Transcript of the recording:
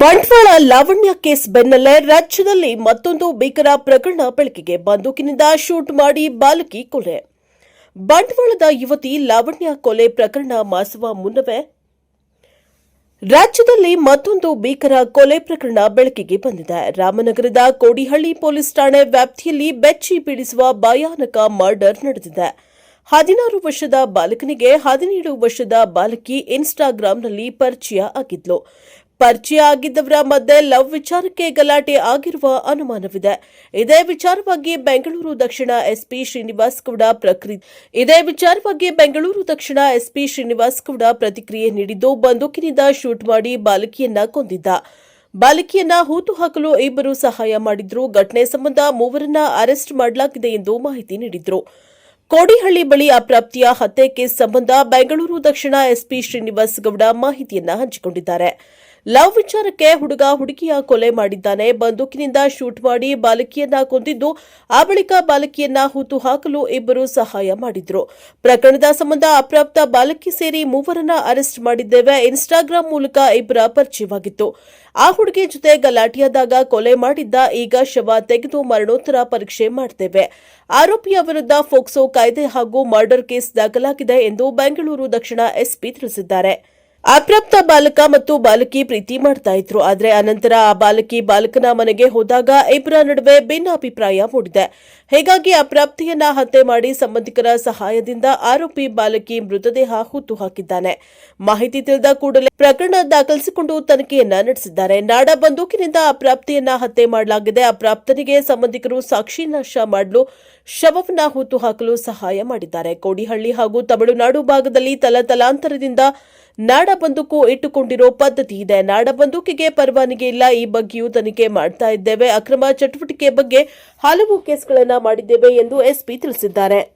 Bantwal Lavanya case ಬೆನ್ನಲ್ಲೇ ರಾಜ್ಯದಲ್ಲಿ ಮತ್ತೊಂದು ಭೀಕರ ಪ್ರಕರಣ ಬೆಳಕಿಗೆ. ಬಂದೂಕಿನಿಂದ ಶೂಟ್ ಮಾಡಿ ಬಾಲಕಿ ಕೊಲೆ. ಬಂಟ್ವಾಳದ ಯುವತಿ ಲಾವಣ್ಯ ಕೊಲೆ ಪ್ರಕರಣ ಮಾಸುವ ಮುನ್ನವೇ ರಾಜ್ಯದಲ್ಲಿ ಮತ್ತೊಂದು ಭೀಕರ ಕೊಲೆ ಪ್ರಕರಣ ಬೆಳಕಿಗೆ ಬಂದಿದೆ. ರಾಮನಗರದ ಕೋಡಿಹಳ್ಳಿ ಪೊಲೀಸ್ ಠಾಣೆ ವ್ಯಾಪ್ತಿಯಲ್ಲಿ ಬೆಚ್ಚಿ ಬೀಳಿಸುವ ಭಯಾನಕ ಮರ್ಡರ್ ನಡೆದಿದೆ. 16 ವರ್ಷದ ಬಾಲಕನಿಗೆ 17 ವರ್ಷದ ಬಾಲಕಿ ಇನ್ಸ್ಟಾಗ್ರಾಂನಲ್ಲಿ ಪರಿಚಯ ಆಗಿದ್ಲು. ಪರಿಚಯ ಆಗಿದ್ದವರ ಮಧ್ಯೆ ಲವ್ ವಿಚಾರಕ್ಕೆ ಗಲಾಟೆ ಆಗಿರುವ ಅನುಮಾನವಿದೆ. ಇದೇ ವಿಚಾರವಾಗಿ ಬೆಂಗಳೂರು ದಕ್ಷಿಣ ಎಸ್ಪಿ ಶ್ರೀನಿವಾಸ್ ಗೌಡ ಪ್ರತಿಕ್ರಿಯೆ ನೀಡಿದ್ದು, ಬಂದೂಕಿನಿಂದ ಶೂಟ್ ಮಾಡಿ ಬಾಲಕಿಯನ್ನ ಕೊಂದಿದ್ದ. ಬಾಲಕಿಯನ್ನ ಹೂತು ಹಾಕಲು ಇಬ್ಬರು ಸಹಾಯ ಮಾಡಿದ್ರು. ಘಟನೆ ಸಂಬಂಧ ಮೂವರನ್ನ ಅರೆಸ್ಟ್ ಮಾಡಲಾಗಿದೆ ಎಂದು ಮಾಹಿತಿ ನೀಡಿದ್ರು. ಕೋಡಿಹಳ್ಳಿ ಬಳಿ ಅಪ್ರಾಪ್ತಿಯ ಹತ್ಯೆ ಕೇಸ್ ಸಂಬಂಧ ಬೆಂಗಳೂರು ದಕ್ಷಿಣ ಎಸ್ಪಿ ಶ್ರೀನಿವಾಸ್ ಗೌಡ ಮಾಹಿತಿಯನ್ನ ಹಂಚಿಕೊಂಡಿದ್ದಾರೆ. ಲವ್ ವಿಚಾರಕ್ಕೆ ಹುಡುಗ ಹುಡುಗಿಯ ಕೊಲೆ ಮಾಡಿದ್ದಾನೆ. ಬಂದೂಕಿನಿಂದ ಶೂಟ್ ಮಾಡಿ ಬಾಲಕಿಯನ್ನ ಕೊಂದಿದ್ದು, ಆ ಬಳಿಕ ಬಾಲಕಿಯನ್ನ ಹೂತು ಹಾಕಲು ಇಬ್ಬರು ಸಹಾಯ ಮಾಡಿದ್ರು. ಪ್ರಕರಣದ ಸಂಬಂಧ ಅಪ್ರಾಪ್ತ ಬಾಲಕಿ ಸೇರಿ ಮೂವರನ್ನ ಅರೆಸ್ಟ್ ಮಾಡಿದ್ದೇವೆ. ಇನ್ಸ್ಟಾಗ್ರಾಂ ಮೂಲಕ ಇಬ್ಬರ ಪರಿಚಯವಾಗಿತ್ತು. ಆ ಹುಡುಗಿ ಜೊತೆ ಗಲಾಟೆಯಾದಾಗ ಕೊಲೆ ಮಾಡಿದ್ದ. ಈಗ ಶವ ತೆಗೆದು ಮರಣೋತ್ತರ ಪರೀಕ್ಷೆ ಮಾಡ್ತೇವೆ. ಆರೋಪಿಯ ವಿರುದ್ಧ ಫೋಕ್ಸೋ ಕಾಯ್ದೆ ಹಾಗೂ ಮರ್ಡರ್ ಕೇಸ್ ದಾಖಲಾಗಿದೆ ಎಂದು ಬೆಂಗಳೂರು ದಕ್ಷಿಣ ಎಸ್ಪಿ ತಿಳಿಸಿದ್ದಾರೆ. ಅಪ್ರಾಪ್ತ ಬಾಲಕ ಮತ್ತು ಬಾಲಕಿ ಪ್ರೀತಿ ಮಾಡ್ತಾ ಇದ್ರು. ಆದರೆ ಅನಂತರ ಆ ಬಾಲಕಿ ಬಾಲಕನ ಮನೆಗೆ ಹೋದಾಗ ಇಬ್ಬರ ನಡುವೆ ಭಿನ್ನಾಭಿಪ್ರಾಯ ಮೂಡಿದೆ. ಹೀಗಾಗಿ ಅಪ್ರಾಪ್ತಿಯನ್ನ ಹತ್ಯೆ ಮಾಡಿ ಸಂಬಂಧಿಕರ ಸಹಾಯದಿಂದ ಆರೋಪಿ ಬಾಲಕಿ ಮೃತದೇಹ ಹೂತು ಹಾಕಿದ್ದಾನೆ. ಮಾಹಿತಿ ತಿಳಿದ ಕೂಡಲೇ ಪ್ರಕರಣ ದಾಖಲಿಸಿಕೊಂಡು ತನಿಖೆಯನ್ನ ನಡೆಸಿದ್ದಾರೆ. ನಾಡ ಬಂದೂಕಿನಿಂದ ಅಪ್ರಾಪ್ತಿಯನ್ನ ಹತ್ಯೆ ಮಾಡಲಾಗಿದೆ. ಅಪ್ರಾಪ್ತನಿಗೆ ಸಂಬಂಧಿಕರು ಸಾಕ್ಷಿ ನಾಶ ಮಾಡಲು ಶವವನ್ನ ಹೂತು ಹಾಕಲು ಸಹಾಯ ಮಾಡಿದ್ದಾರೆ. ಕೋಡಿಹಳ್ಳಿ ಹಾಗೂ ತಮಿಳುನಾಡು ಭಾಗದಲ್ಲಿ ತಲತಲಾಂತರದಿಂದ ನಾಡ ಬಂದೂಕು ಇಟ್ಟುಕೊಂಡಿರೋ ಪದ್ಧತಿ ಇದೆ. ನಾಡ ಬಂದೂಕಿಗೆ ಪರವಾನಗಿ ಇಲ್ಲ. ಈ ಬಗ್ಗೆಯೂ ತನಿಖೆ ಮಾಡ್ತಾ ಇದ್ದೇವೆ. ಅಕ್ರಮ ಚಟುವಟಿಕೆ ಬಗ್ಗೆ ಹಲವು ಕೇಸ್ಗಳನ್ನ ಮಾಡಿದ್ದೇವೆ ಎಂದು ಎಸ್ಪಿ ತಿಳಿಸಿದ್ದಾರೆ.